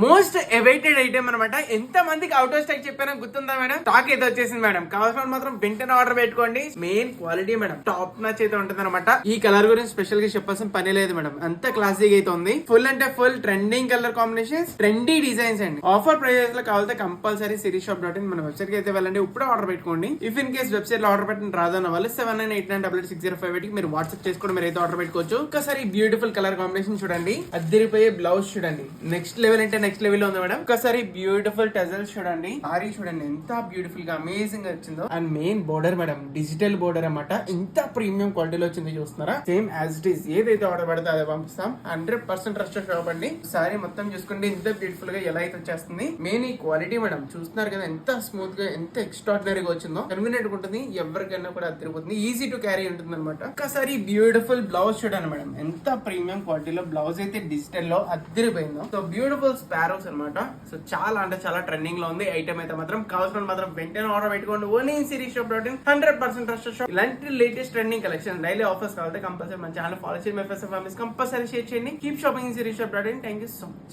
Most awaited item అనమాట. ఎంత మందికి అవుట్ ఆఫ్ స్టాక్ చెప్పానో గుర్తుందా మేడం? స్టాక్ అయితే వచ్చేసింది మేడం. కావాల్సిన మాత్రం వెంటనే ఆర్డర్ పెట్టుకోండి. మెయిన్ క్వాలిటీ మేడం టాప్ నచ్ అయితే ఉంటుంది అనమాట. ఈ కలర్ గురించి స్పెషల్ గా చెప్పాల్సిన పని లేదు మేడం, అంత క్లాసిక్ అయితే ఉంది. ఫుల్ అంటే full trending colour combinations, trendy designs అండి. ఆఫర్ ప్రైజెస్ లో కావాలంటే కంపల్సరీ సిరీషాప్.in మన వెబ్సైట్ కి అయితే వెళ్ళండి. ఇప్పుడు ఆర్డర్ పెట్టుకోండి. ఇఫ్ ఇన్ కేస్ వెబ్సైట్ లో ఆర్డర్ పెట్టిన రాదన్న వాళ్ళు 7989886058 కి మీరు వాట్సాప్ చేసుకుని మీరు అయితే ఆర్డర్ పెట్టుకోవచ్చు. ఒకసారి బ్యూటిఫుల్ కలర్ కాంబినేషన్ చూడండి, అద్దరిపోయే బ్లౌజ్ చూడండి, నెక్స్ట్ లెవెల్ అంటే నెక్స్ట్ లెవెల్ ఉంది మేడం. ఒకసారి బ్యూటిఫుల్ టజల్స్ చూడండి, సారీ చూడండి ఎంత బ్యూటిఫుల్ గా అమేజింగ్ వచ్చిందో. And main border madam digital border అన్నమాట. ఇంత ప్రీమియం క్వాలిటీలో వచ్చింది చూస్తున్నారా? సేమ్ యాజ్ ఇట్ ఈస్ ఏదైతే ఆర్డర్ పడితే అదే పంపిస్తాం. 100% ట్రస్టెడ్ షాప్ అండి. సారీ మొత్తం చూసుకోండి ఎంత బ్యూటిఫుల్ గా ఎలా అయితే వచ్చేస్తుంది. మెయిన్ ఈ క్వాలిటీ మేడం చూస్తున్నారు కదా, ఎంత స్మూత్ గా ఎంత ఎక్స్ట్రాడినరీగా వచ్చిందో. కన్వీనియంట్ ఉంటుంది, ఎవరికైనా కూడా అదిరిపోతుంది, ఈజీ టు క్యారీ ఉంటుంది అనమాట. ఒకసారి బ్యూటిఫుల్ బ్లౌజ్ చూడండి మేడం, ఎంత ప్రీమియం క్వాలిటీలో బ్లౌజ్ అయితే డిజిటల్ లో అదిరిపోయిందో. సో బ్యూటిఫుల్ స్పారోస్ అనమాట. సో చాలా అంటే చాలా ట్రెండింగ్ లో ఉంది ఐటమ్ అయితే మాత్రం. కావాల్సిన మాత్రం వెంటనే ఆర్డర్ పెట్టుకోండి. Only in Sirishop 100% trusted shop. ఇలాంటి latest trending collection daily offers కావాలంటే కంపల్సరీ మన ఛానల్ ఫాలో చేయండి. మై ఫస్ట్ కంపల్సరీ షేర్ చేయండి. Keep shopping in Sirishop. Thank you so much.